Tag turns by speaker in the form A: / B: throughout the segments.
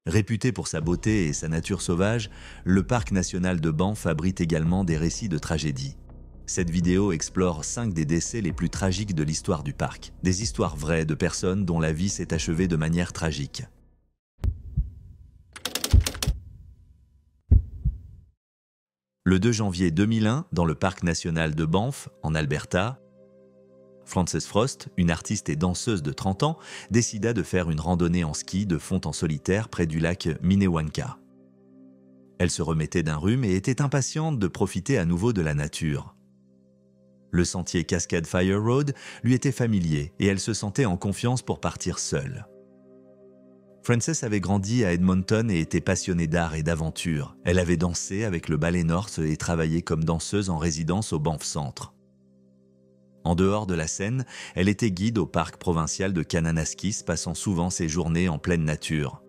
A: Réputé pour sa beauté et sa nature sauvage, le parc national de Banff abrite également des récits de tragédie. Cette vidéo explore 5 des décès les plus tragiques de l'histoire du parc. Des histoires vraies de personnes dont la vie s'est achevée de manière tragique. Le 2 janvier 2001, dans le parc national de Banff, en Alberta, Frances Frost, une artiste et danseuse de 30 ans, décida de faire une randonnée en ski de fond en solitaire près du lac Minnewanka. Elle se remettait d'un rhume et était impatiente de profiter à nouveau de la nature. Le sentier Cascade Fire Road lui était familier et elle se sentait en confiance pour partir seule. Frances avait grandi à Edmonton et était passionnée d'art et d'aventure. Elle avait dansé avec le Ballet North et travaillé comme danseuse en résidence au Banff Centre. En dehors de la scène, elle était guide au parc provincial de Kananaskis, passant souvent ses journées en pleine nature.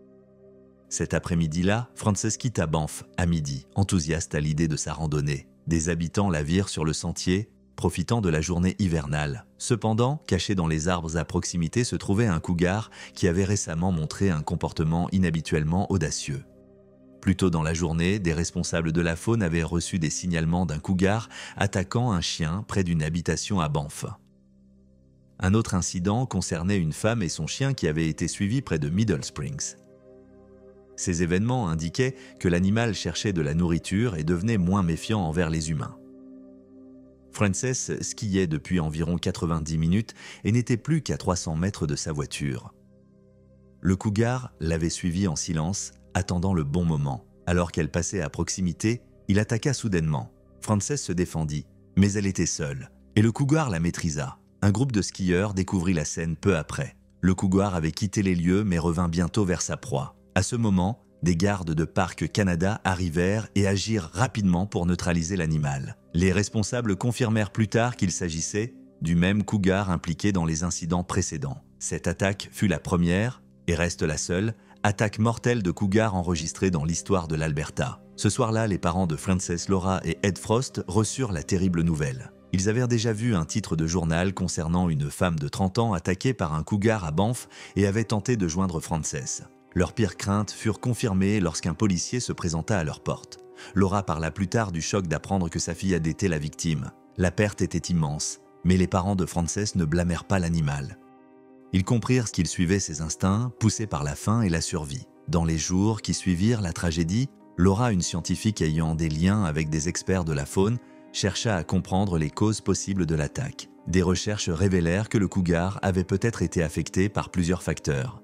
A: Cet après-midi-là, Frances quitta Banff à midi, enthousiaste à l'idée de sa randonnée. Des habitants la virent sur le sentier, profitant de la journée hivernale. Cependant, caché dans les arbres à proximité se trouvait un cougar qui avait récemment montré un comportement inhabituellement audacieux. Plus tôt dans la journée, des responsables de la faune avaient reçu des signalements d'un cougar attaquant un chien près d'une habitation à Banff. Un autre incident concernait une femme et son chien qui avaient été suivis près de Middle Springs. Ces événements indiquaient que l'animal cherchait de la nourriture et devenait moins méfiant envers les humains. Frances skiait depuis environ 90 minutes et n'était plus qu'à 300 mètres de sa voiture. Le cougar l'avait suivie en silence, attendant le bon moment. Alors qu'elle passait à proximité, il attaqua soudainement. Frances se défendit, mais elle était seule, et le cougar la maîtrisa. Un groupe de skieurs découvrit la scène peu après. Le cougar avait quitté les lieux mais revint bientôt vers sa proie. À ce moment, des gardes de Parc Canada arrivèrent et agirent rapidement pour neutraliser l'animal. Les responsables confirmèrent plus tard qu'il s'agissait du même cougar impliqué dans les incidents précédents. Cette attaque fut la première, et reste la seule, attaque mortelle de cougar enregistrée dans l'histoire de l'Alberta. Ce soir-là, les parents de Frances, Laura et Ed Frost reçurent la terrible nouvelle. Ils avaient déjà vu un titre de journal concernant une femme de 30 ans attaquée par un cougar à Banff et avaient tenté de joindre Frances. Leurs pires craintes furent confirmées lorsqu'un policier se présenta à leur porte. Laura parla plus tard du choc d'apprendre que sa fille était la victime. La perte était immense, mais les parents de Frances ne blâmèrent pas l'animal. Ils comprirent qu'il suivait ses instincts, poussés par la faim et la survie. Dans les jours qui suivirent la tragédie, Laura, une scientifique ayant des liens avec des experts de la faune, chercha à comprendre les causes possibles de l'attaque. Des recherches révélèrent que le cougar avait peut-être été affecté par plusieurs facteurs.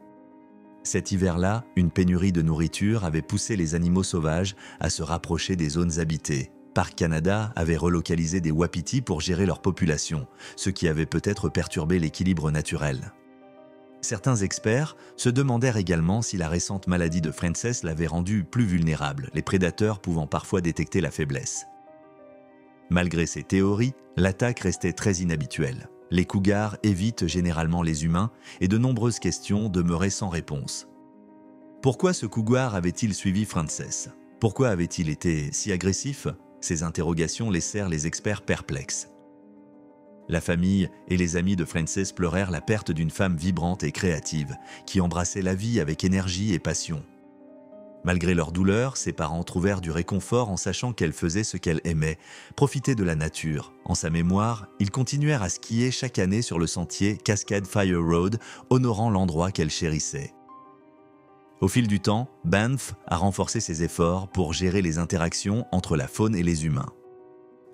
A: Cet hiver-là, une pénurie de nourriture avait poussé les animaux sauvages à se rapprocher des zones habitées. Parc Canada avait relocalisé des wapitis pour gérer leur population, ce qui avait peut-être perturbé l'équilibre naturel. Certains experts se demandèrent également si la récente maladie de Frances l'avait rendue plus vulnérable, les prédateurs pouvant parfois détecter la faiblesse. Malgré ces théories, l'attaque restait très inhabituelle. Les cougars évitent généralement les humains et de nombreuses questions demeuraient sans réponse. Pourquoi ce cougar avait-il suivi Frances? Pourquoi avait-il été si agressif? Ces interrogations laissèrent les experts perplexes. La famille et les amis de Frances pleurèrent la perte d'une femme vibrante et créative, qui embrassait la vie avec énergie et passion. Malgré leur douleur, ses parents trouvèrent du réconfort en sachant qu'elle faisait ce qu'elle aimait, profiter de la nature. En sa mémoire, ils continuèrent à skier chaque année sur le sentier Cascade Fire Road, honorant l'endroit qu'elle chérissait. Au fil du temps, Banff a renforcé ses efforts pour gérer les interactions entre la faune et les humains.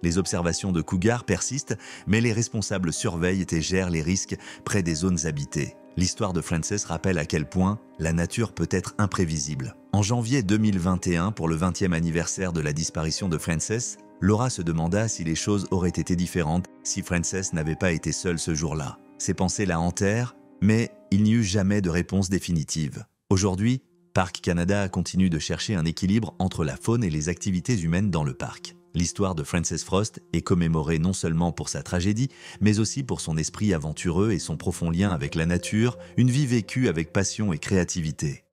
A: Les observations de cougars persistent, mais les responsables surveillent et gèrent les risques près des zones habitées. L'histoire de Frances rappelle à quel point la nature peut être imprévisible. En janvier 2021, pour le 20e anniversaire de la disparition de Frances, Laura se demanda si les choses auraient été différentes si Frances n'avait pas été seule ce jour-là. Ses pensées la hantèrent, mais il n'y eut jamais de réponse définitive. Aujourd'hui, Parc Canada continue de chercher un équilibre entre la faune et les activités humaines dans le parc. L'histoire de Frances Frost est commémorée non seulement pour sa tragédie, mais aussi pour son esprit aventureux et son profond lien avec la nature, une vie vécue avec passion et créativité.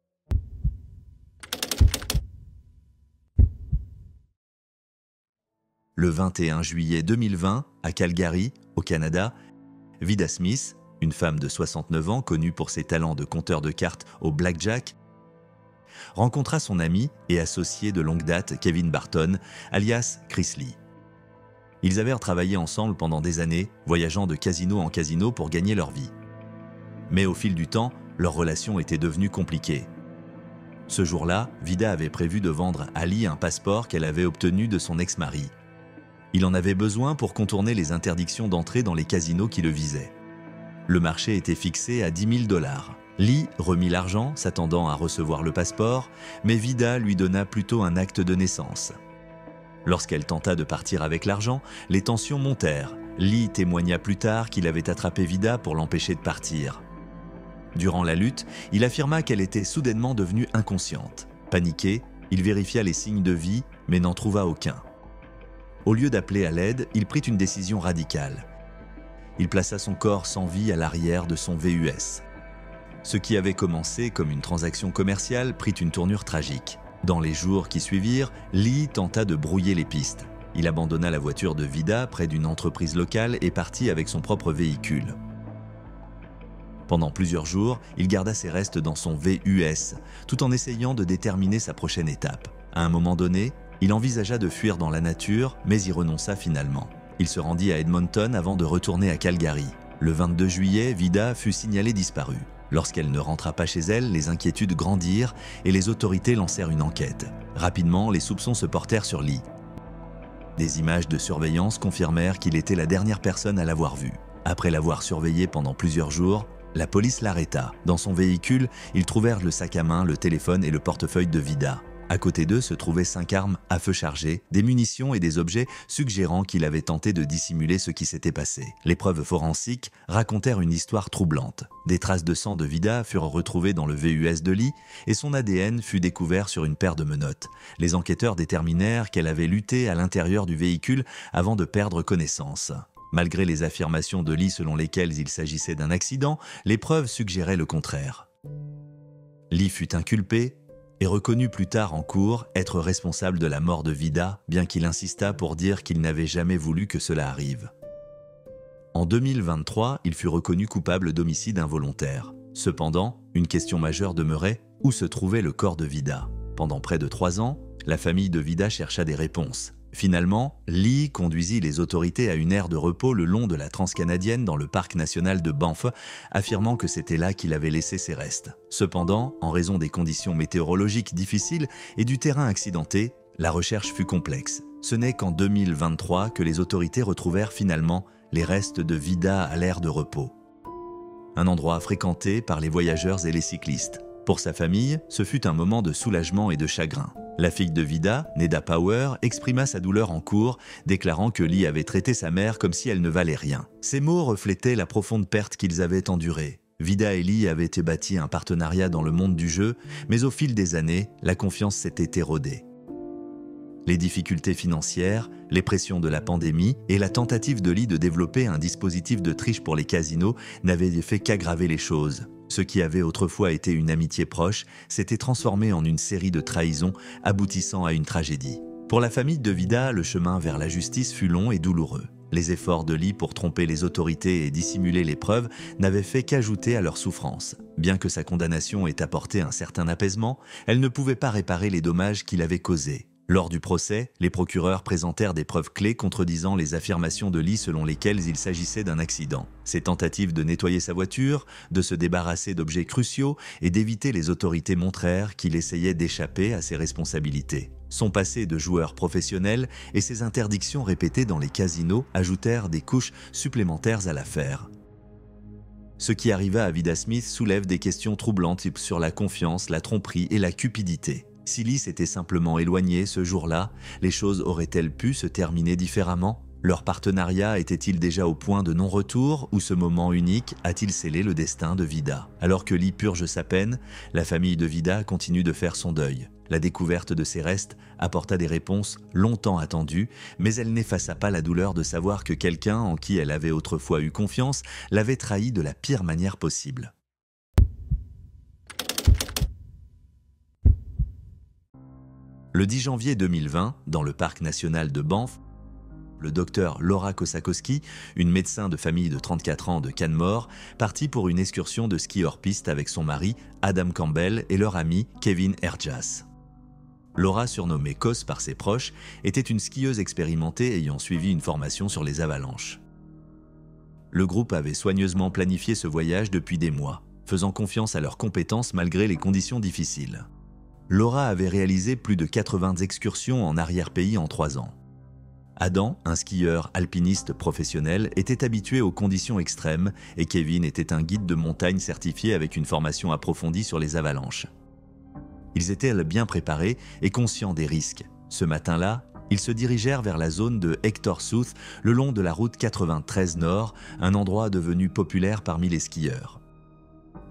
A: Le 21 juillet 2020, à Calgary, au Canada, Vida Smith, une femme de 69 ans connue pour ses talents de conteur de cartes au blackjack, rencontra son ami et associé de longue date Kevin Barton, alias Chris Lee. Ils avaient travaillé ensemble pendant des années, voyageant de casino en casino pour gagner leur vie. Mais au fil du temps, leur relation était devenue compliquée. Ce jour-là, Vida avait prévu de vendre à Lee un passeport qu'elle avait obtenu de son ex-mari. Il en avait besoin pour contourner les interdictions d'entrée dans les casinos qui le visaient. Le marché était fixé à 10 000 $. Lee remit l'argent, s'attendant à recevoir le passeport, mais Vida lui donna plutôt un acte de naissance. Lorsqu'elle tenta de partir avec l'argent, les tensions montèrent. Lee témoigna plus tard qu'il avait attrapé Vida pour l'empêcher de partir. Durant la lutte, il affirma qu'elle était soudainement devenue inconsciente. Paniqué, il vérifia les signes de vie, mais n'en trouva aucun. Au lieu d'appeler à l'aide, il prit une décision radicale. Il plaça son corps sans vie à l'arrière de son VUS. Ce qui avait commencé comme une transaction commerciale prit une tournure tragique. Dans les jours qui suivirent, Lee tenta de brouiller les pistes. Il abandonna la voiture de Vida près d'une entreprise locale et partit avec son propre véhicule. Pendant plusieurs jours, il garda ses restes dans son VUS, tout en essayant de déterminer sa prochaine étape. À un moment donné, il envisagea de fuir dans la nature, mais y renonça finalement. Il se rendit à Edmonton avant de retourner à Calgary. Le 22 juillet, Vida fut signalée disparue. Lorsqu'elle ne rentra pas chez elle, les inquiétudes grandirent et les autorités lancèrent une enquête. Rapidement, les soupçons se portèrent sur Lee. Des images de surveillance confirmèrent qu'il était la dernière personne à l'avoir vue. Après l'avoir surveillée pendant plusieurs jours, la police l'arrêta. Dans son véhicule, ils trouvèrent le sac à main, le téléphone et le portefeuille de Vida. À côté d'eux se trouvaient 5 armes à feu chargé, des munitions et des objets suggérant qu'il avait tenté de dissimuler ce qui s'était passé. Les preuves forensiques racontèrent une histoire troublante. Des traces de sang de Vida furent retrouvées dans le VUS de Lee et son ADN fut découvert sur une paire de menottes. Les enquêteurs déterminèrent qu'elle avait lutté à l'intérieur du véhicule avant de perdre connaissance. Malgré les affirmations de Lee selon lesquelles il s'agissait d'un accident, les preuves suggéraient le contraire. Lee fut inculpé et reconnu plus tard en cour être responsable de la mort de Vida, bien qu'il insista pour dire qu'il n'avait jamais voulu que cela arrive. En 2023, il fut reconnu coupable d'homicide involontaire. Cependant, une question majeure demeurait: où se trouvait le corps de Vida? Pendant près de 3 ans, la famille de Vida chercha des réponses. Finalement, Lee conduisit les autorités à une aire de repos le long de la Transcanadienne dans le parc national de Banff, affirmant que c'était là qu'il avait laissé ses restes. Cependant, en raison des conditions météorologiques difficiles et du terrain accidenté, la recherche fut complexe. Ce n'est qu'en 2023 que les autorités retrouvèrent finalement les restes de Vida à l'aire de repos. Un endroit fréquenté par les voyageurs et les cyclistes. Pour sa famille, ce fut un moment de soulagement et de chagrin. La fille de Vida, Neda Power, exprima sa douleur en cours, déclarant que Lee avait traité sa mère comme si elle ne valait rien. Ces mots reflétaient la profonde perte qu'ils avaient endurée. Vida et Lee avaient bâti un partenariat dans le monde du jeu, mais au fil des années, la confiance s'était érodée. Les difficultés financières, les pressions de la pandémie et la tentative de Lee de développer un dispositif de triche pour les casinos n'avaient fait qu'aggraver les choses. Ce qui avait autrefois été une amitié proche s'était transformé en une série de trahisons aboutissant à une tragédie. Pour la famille de Vida, le chemin vers la justice fut long et douloureux. Les efforts de Lee pour tromper les autorités et dissimuler les preuves n'avaient fait qu'ajouter à leur souffrance. Bien que sa condamnation ait apporté un certain apaisement, elle ne pouvait pas réparer les dommages qu'il avait causés. Lors du procès, les procureurs présentèrent des preuves clés contredisant les affirmations de Lee selon lesquelles il s'agissait d'un accident. Ses tentatives de nettoyer sa voiture, de se débarrasser d'objets cruciaux et d'éviter les autorités montrèrent qu'il essayait d'échapper à ses responsabilités. Son passé de joueur professionnel et ses interdictions répétées dans les casinos ajoutèrent des couches supplémentaires à l'affaire. Ce qui arriva à Vida Smith soulève des questions troublantes sur la confiance, la tromperie et la cupidité. Si Lee s'était simplement éloigné ce jour-là, les choses auraient-elles pu se terminer différemment? Leur partenariat était-il déjà au point de non-retour ou ce moment unique a-t-il scellé le destin de Vida? Alors que Lee purge sa peine, la famille de Vida continue de faire son deuil. La découverte de ses restes apporta des réponses longtemps attendues, mais elle n'effaça pas la douleur de savoir que quelqu'un en qui elle avait autrefois eu confiance l'avait trahi de la pire manière possible. Le 10 janvier 2020, dans le parc national de Banff, le docteur Laura Kosakowski, une médecin de famille de 34 ans de Canmore, partit pour une excursion de ski hors-piste avec son mari, Adam Campbell, et leur ami, Kevin Erjas. Laura, surnommée Kos par ses proches, était une skieuse expérimentée ayant suivi une formation sur les avalanches. Le groupe avait soigneusement planifié ce voyage depuis des mois, faisant confiance à leurs compétences malgré les conditions difficiles. Laura avait réalisé plus de 80 excursions en arrière-pays en 3 ans. Adam, un skieur alpiniste professionnel, était habitué aux conditions extrêmes et Kevin était un guide de montagne certifié avec une formation approfondie sur les avalanches. Ils étaient bien préparés et conscients des risques. Ce matin-là, ils se dirigèrent vers la zone de Hector South le long de la route 93 Nord, un endroit devenu populaire parmi les skieurs.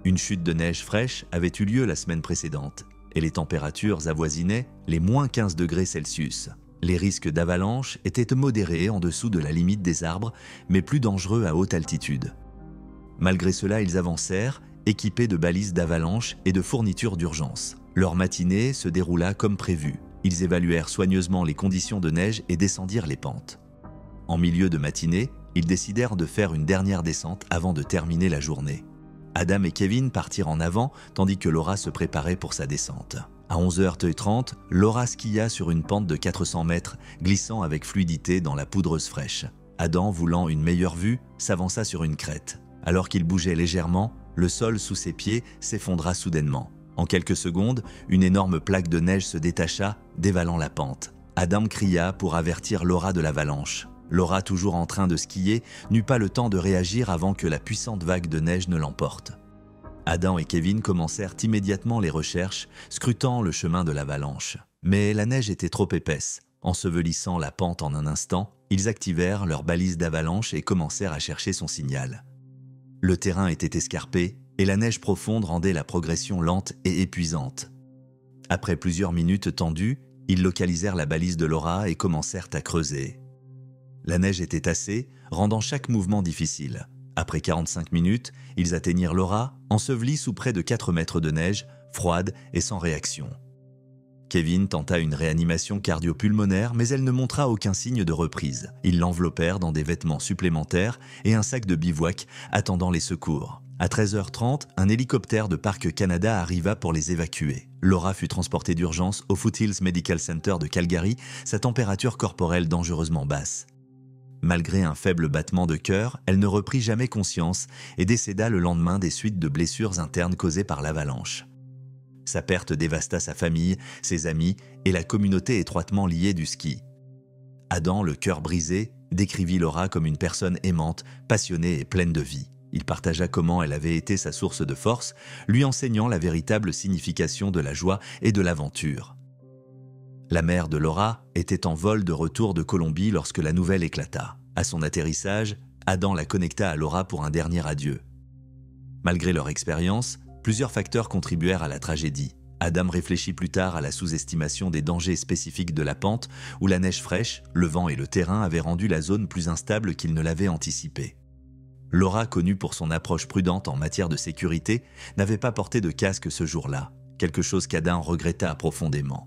A: Une chute de neige fraîche avait eu lieu la semaine précédente et les températures avoisinaient les moins 15 degrés Celsius. Les risques d'avalanche étaient modérés en dessous de la limite des arbres, mais plus dangereux à haute altitude. Malgré cela, ils avancèrent, équipés de balises d'avalanche et de fournitures d'urgence. Leur matinée se déroula comme prévu. Ils évaluèrent soigneusement les conditions de neige et descendirent les pentes. En milieu de matinée, ils décidèrent de faire une dernière descente avant de terminer la journée. Adam et Kevin partirent en avant tandis que Laura se préparait pour sa descente. À 11h30, Laura skia sur une pente de 400 mètres, glissant avec fluidité dans la poudreuse fraîche. Adam, voulant une meilleure vue, s'avança sur une crête. Alors qu'il bougeait légèrement, le sol sous ses pieds s'effondra soudainement. En quelques secondes, une énorme plaque de neige se détacha, dévalant la pente. Adam cria pour avertir Laura de l'avalanche. Laura, toujours en train de skier, n'eut pas le temps de réagir avant que la puissante vague de neige ne l'emporte. Adam et Kevin commencèrent immédiatement les recherches, scrutant le chemin de l'avalanche. Mais la neige était trop épaisse. Ensevelissant la pente en un instant, ils activèrent leur balise d'avalanche et commencèrent à chercher son signal. Le terrain était escarpé et la neige profonde rendait la progression lente et épuisante. Après plusieurs minutes tendues, ils localisèrent la balise de Laura et commencèrent à creuser. La neige était tassée, rendant chaque mouvement difficile. Après 45 minutes, ils atteignirent Laura, ensevelie sous près de 4 mètres de neige, froide et sans réaction. Kevin tenta une réanimation cardio-pulmonaire, mais elle ne montra aucun signe de reprise. Ils l'enveloppèrent dans des vêtements supplémentaires et un sac de bivouac, attendant les secours. À 13h30, un hélicoptère de Parc Canada arriva pour les évacuer. Laura fut transportée d'urgence au Foothills Medical Center de Calgary, sa température corporelle dangereusement basse. Malgré un faible battement de cœur, elle ne reprit jamais conscience et décéda le lendemain des suites de blessures internes causées par l'avalanche. Sa perte dévasta sa famille, ses amis et la communauté étroitement liée du ski. Adam, le cœur brisé, décrivit Laura comme une personne aimante, passionnée et pleine de vie. Il partagea comment elle avait été sa source de force, lui enseignant la véritable signification de la joie et de l'aventure. La mère de Laura était en vol de retour de Colombie lorsque la nouvelle éclata. À son atterrissage, Adam la connecta à Laura pour un dernier adieu. Malgré leur expérience, plusieurs facteurs contribuèrent à la tragédie. Adam réfléchit plus tard à la sous-estimation des dangers spécifiques de la pente, où la neige fraîche, le vent et le terrain avaient rendu la zone plus instable qu'il ne l'avait anticipé. Laura, connue pour son approche prudente en matière de sécurité, n'avait pas porté de casque ce jour-là, quelque chose qu'Adam regretta profondément.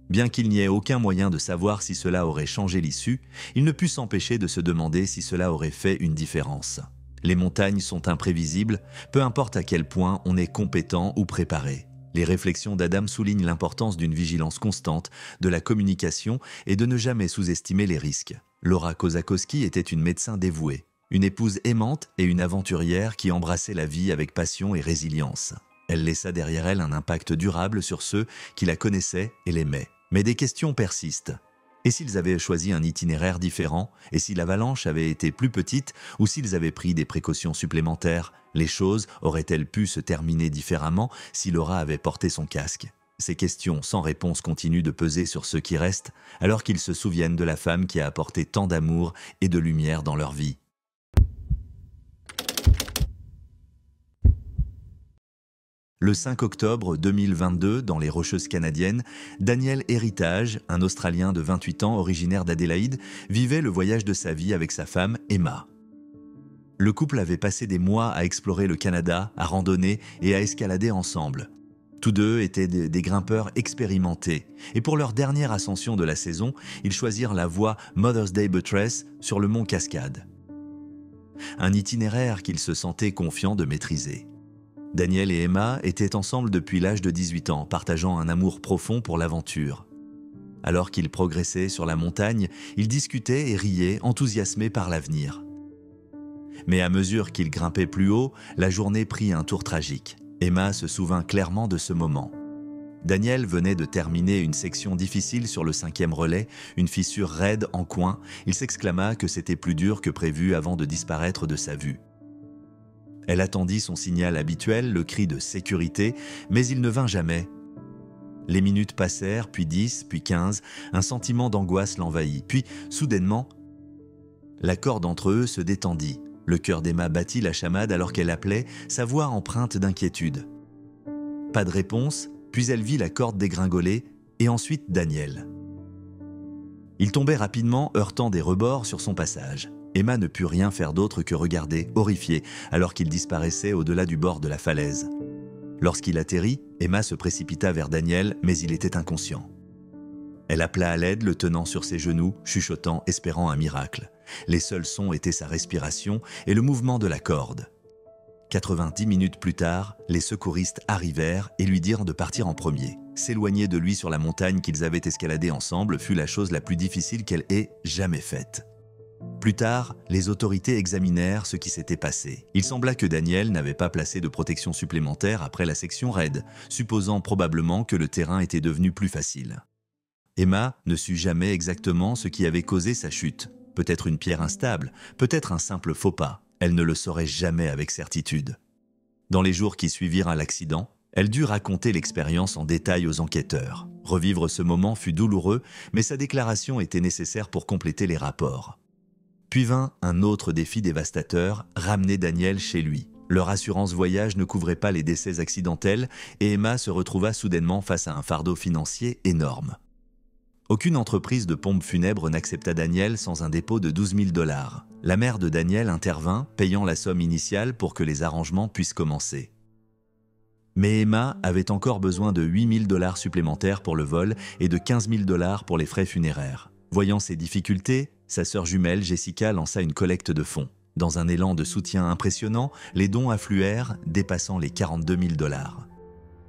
A: Bien qu'il n'y ait aucun moyen de savoir si cela aurait changé l'issue, il ne put s'empêcher de se demander si cela aurait fait une différence. Les montagnes sont imprévisibles, peu importe à quel point on est compétent ou préparé. Les réflexions d'Adam soulignent l'importance d'une vigilance constante, de la communication et de ne jamais sous-estimer les risques. Laura Kosakowski était une médecin dévouée, une épouse aimante et une aventurière qui embrassait la vie avec passion et résilience. Elle laissa derrière elle un impact durable sur ceux qui la connaissaient et l'aimaient. Mais des questions persistent. Et s'ils avaient choisi un itinéraire différent, et si l'avalanche avait été plus petite, ou s'ils avaient pris des précautions supplémentaires, les choses auraient-elles pu se terminer différemment si Laura avait porté son casque? Ces questions sans réponse continuent de peser sur ceux qui restent, alors qu'ils se souviennent de la femme qui a apporté tant d'amour et de lumière dans leur vie. Le 5 octobre 2022, dans les Rocheuses canadiennes, Daniel Héritage, un Australien de 28 ans originaire d'Adélaïde, vivait le voyage de sa vie avec sa femme, Emma. Le couple avait passé des mois à explorer le Canada, à randonner et à escalader ensemble. Tous deux étaient des grimpeurs expérimentés, et pour leur dernière ascension de la saison, ils choisirent la voie Mother's Day Buttress sur le mont Cascade. Un itinéraire qu'ils se sentaient confiants de maîtriser. Daniel et Emma étaient ensemble depuis l'âge de 18 ans, partageant un amour profond pour l'aventure. Alors qu'ils progressaient sur la montagne, ils discutaient et riaient, enthousiasmés par l'avenir. Mais à mesure qu'ils grimpaient plus haut, la journée prit un tour tragique. Emma se souvint clairement de ce moment. Daniel venait de terminer une section difficile sur le 5e relais, une fissure raide en coin. Il s'exclama que c'était plus dur que prévu avant de disparaître de sa vue. Elle attendit son signal habituel, le cri de sécurité, mais il ne vint jamais. Les minutes passèrent, puis 10, puis 15, un sentiment d'angoisse l'envahit. Puis, soudainement, la corde entre eux se détendit. Le cœur d'Emma battit la chamade alors qu'elle appelait, sa voix empreinte d'inquiétude. Pas de réponse, puis elle vit la corde dégringoler, et ensuite Daniel. Il tombait rapidement, heurtant des rebords sur son passage. Emma ne put rien faire d'autre que regarder, horrifiée, alors qu'il disparaissait au-delà du bord de la falaise. Lorsqu'il atterrit, Emma se précipita vers Daniel, mais il était inconscient. Elle appela à l'aide, le tenant sur ses genoux, chuchotant, espérant un miracle. Les seuls sons étaient sa respiration et le mouvement de la corde. 90 minutes plus tard, les secouristes arrivèrent et lui dirent de partir en premier. S'éloigner de lui sur la montagne qu'ils avaient escaladée ensemble fut la chose la plus difficile qu'elle ait jamais faite. Plus tard, les autorités examinèrent ce qui s'était passé. Il sembla que Daniel n'avait pas placé de protection supplémentaire après la section raide, supposant probablement que le terrain était devenu plus facile. Emma ne sut jamais exactement ce qui avait causé sa chute. Peut-être une pierre instable, peut-être un simple faux pas. Elle ne le saurait jamais avec certitude. Dans les jours qui suivirent à l'accident, elle dut raconter l'expérience en détail aux enquêteurs. Revivre ce moment fut douloureux, mais sa déclaration était nécessaire pour compléter les rapports. Puis vint un autre défi dévastateur, ramener Daniel chez lui. Leur assurance voyage ne couvrait pas les décès accidentels et Emma se retrouva soudainement face à un fardeau financier énorme. Aucune entreprise de pompes funèbres n'accepta Daniel sans un dépôt de 12 000 $. La mère de Daniel intervint, payant la somme initiale pour que les arrangements puissent commencer. Mais Emma avait encore besoin de 8 000 $ supplémentaires pour le vol et de 15 000 $ pour les frais funéraires. Voyant ces difficultés, sa sœur jumelle Jessica lança une collecte de fonds. Dans un élan de soutien impressionnant, les dons affluèrent, dépassant les 42 000 $.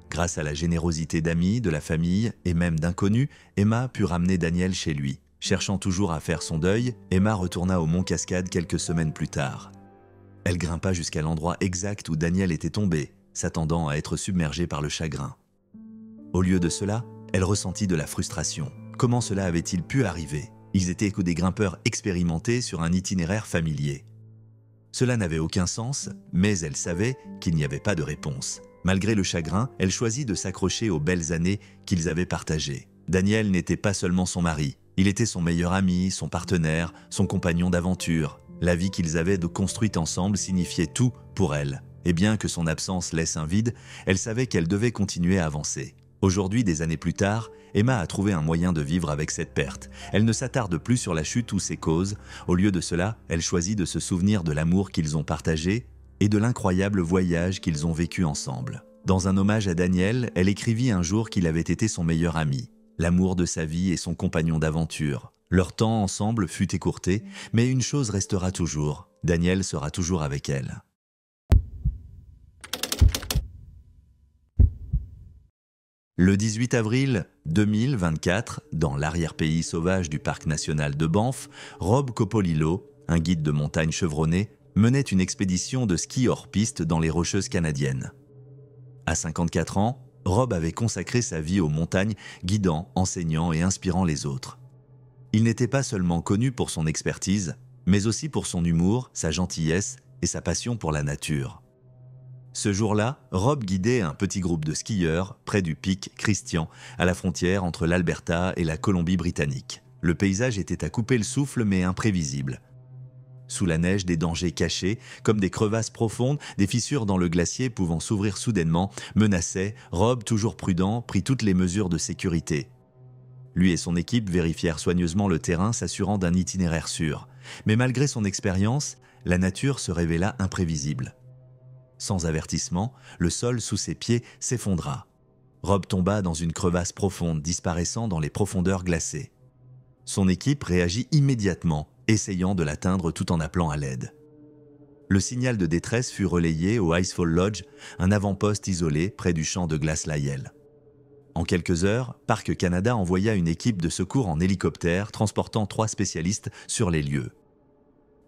A: Grâce à la générosité d'amis, de la famille et même d'inconnus, Emma put ramener Daniel chez lui. Cherchant toujours à faire son deuil, Emma retourna au mont Cascade quelques semaines plus tard. Elle grimpa jusqu'à l'endroit exact où Daniel était tombé, s'attendant à être submergée par le chagrin. Au lieu de cela, elle ressentit de la frustration. Comment cela avait-il pu arriver ? Ils étaient que des grimpeurs expérimentés sur un itinéraire familier. Cela n'avait aucun sens, mais elle savait qu'il n'y avait pas de réponse. Malgré le chagrin, elle choisit de s'accrocher aux belles années qu'ils avaient partagées. Daniel n'était pas seulement son mari, il était son meilleur ami, son partenaire, son compagnon d'aventure. La vie qu'ils avaient construite ensemble signifiait tout pour elle. Et bien que son absence laisse un vide, elle savait qu'elle devait continuer à avancer. Aujourd'hui, des années plus tard, Emma a trouvé un moyen de vivre avec cette perte. Elle ne s'attarde plus sur la chute ou ses causes. Au lieu de cela, elle choisit de se souvenir de l'amour qu'ils ont partagé et de l'incroyable voyage qu'ils ont vécu ensemble. Dans un hommage à Daniel, elle écrivit un jour qu'il avait été son meilleur ami, l'amour de sa vie et son compagnon d'aventure. Leur temps ensemble fut écourté, mais une chose restera toujours, Daniel sera toujours avec elle. Le 18 avril 2024, dans l'arrière-pays sauvage du parc national de Banff, Rob Copolillo, un guide de montagne chevronné, menait une expédition de ski hors piste dans les Rocheuses canadiennes. À 54 ans, Rob avait consacré sa vie aux montagnes, guidant, enseignant et inspirant les autres. Il n'était pas seulement connu pour son expertise, mais aussi pour son humour, sa gentillesse et sa passion pour la nature. Ce jour-là, Rob guidait un petit groupe de skieurs près du pic Christian, à la frontière entre l'Alberta et la Colombie-Britannique. Le paysage était à couper le souffle mais imprévisible. Sous la neige, des dangers cachés, comme des crevasses profondes, des fissures dans le glacier pouvant s'ouvrir soudainement, menaçaient. Rob, toujours prudent, prit toutes les mesures de sécurité. Lui et son équipe vérifièrent soigneusement le terrain, s'assurant d'un itinéraire sûr. Mais malgré son expérience, la nature se révéla imprévisible. Sans avertissement, le sol sous ses pieds s'effondra. Rob tomba dans une crevasse profonde, disparaissant dans les profondeurs glacées. Son équipe réagit immédiatement, essayant de l'atteindre tout en appelant à l'aide. Le signal de détresse fut relayé au Icefall Lodge, un avant-poste isolé près du champ de glace Lyell. En quelques heures, Parc Canada envoya une équipe de secours en hélicoptère transportant 3 spécialistes sur les lieux.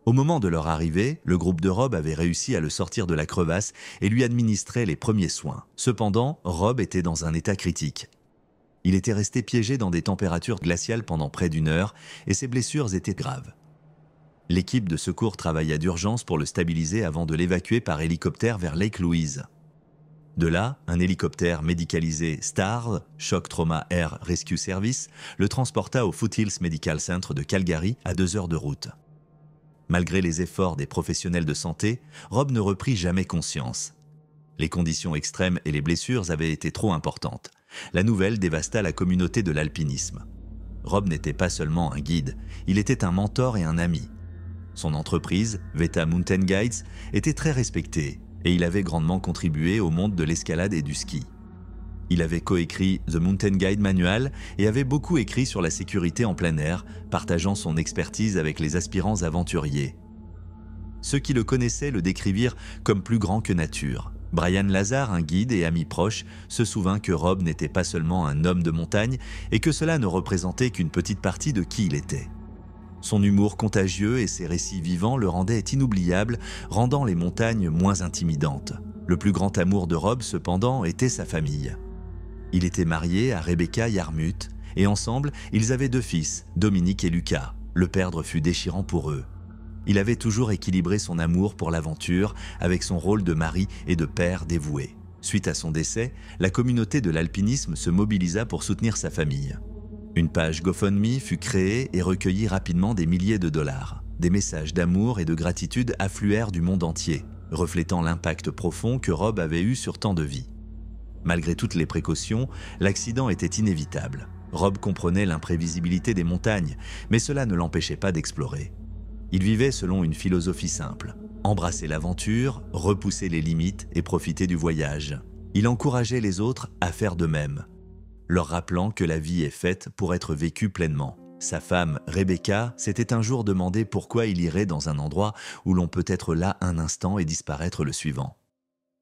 A: Au moment de leur arrivée, le groupe de Rob avait réussi à le sortir de la crevasse et lui administrait les premiers soins. Cependant, Rob était dans un état critique. Il était resté piégé dans des températures glaciales pendant près d'1 heure et ses blessures étaient graves. L'équipe de secours travailla d'urgence pour le stabiliser avant de l'évacuer par hélicoptère vers Lake Louise. De là, un hélicoptère médicalisé STAR, Shock Trauma Air Rescue Service, le transporta au Foothills Medical Center de Calgary à 2 heures de route. Malgré les efforts des professionnels de santé, Rob ne reprit jamais conscience. Les conditions extrêmes et les blessures avaient été trop importantes. La nouvelle dévasta la communauté de l'alpinisme. Rob n'était pas seulement un guide, il était un mentor et un ami. Son entreprise, Veta Mountain Guides, était très respectée et il avait grandement contribué au monde de l'escalade et du ski. Il avait coécrit The Mountain Guide Manual et avait beaucoup écrit sur la sécurité en plein air, partageant son expertise avec les aspirants aventuriers. Ceux qui le connaissaient le décrivirent comme plus grand que nature. Brian Lazar, un guide et ami proche, se souvint que Rob n'était pas seulement un homme de montagne et que cela ne représentait qu'une petite partie de qui il était. Son humour contagieux et ses récits vivants le rendaient inoubliable, rendant les montagnes moins intimidantes. Le plus grand amour de Rob, cependant, était sa famille. Il était marié à Rebecca Yarmouth et ensemble, ils avaient 2 fils, Dominique et Lucas. Le perdre fut déchirant pour eux. Il avait toujours équilibré son amour pour l'aventure avec son rôle de mari et de père dévoué. Suite à son décès, la communauté de l'alpinisme se mobilisa pour soutenir sa famille. Une page GoFundMe fut créée et recueillit rapidement des milliers de dollars. Des messages d'amour et de gratitude affluèrent du monde entier, reflétant l'impact profond que Rob avait eu sur tant de vies. Malgré toutes les précautions, l'accident était inévitable. Rob comprenait l'imprévisibilité des montagnes, mais cela ne l'empêchait pas d'explorer. Il vivait selon une philosophie simple: embrasser l'aventure, repousser les limites et profiter du voyage. Il encourageait les autres à faire de même, leur rappelant que la vie est faite pour être vécue pleinement. Sa femme, Rebecca, s'était un jour demandé pourquoi il irait dans un endroit où l'on peut être là un instant et disparaître le suivant.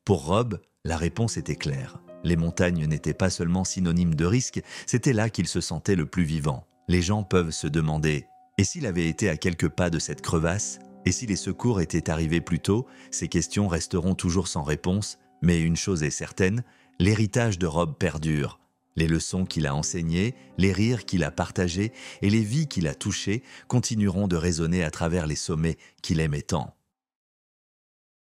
A: Pour Rob, la réponse était claire. Les montagnes n'étaient pas seulement synonymes de risque, c'était là qu'il se sentait le plus vivant. Les gens peuvent se demander: et s'il avait été à quelques pas de cette crevasse? Et si les secours étaient arrivés plus tôt? Ces questions resteront toujours sans réponse, mais une chose est certaine, l'héritage de Rob perdure. Les leçons qu'il a enseignées, les rires qu'il a partagés et les vies qu'il a touchées continueront de résonner à travers les sommets qu'il aimait tant.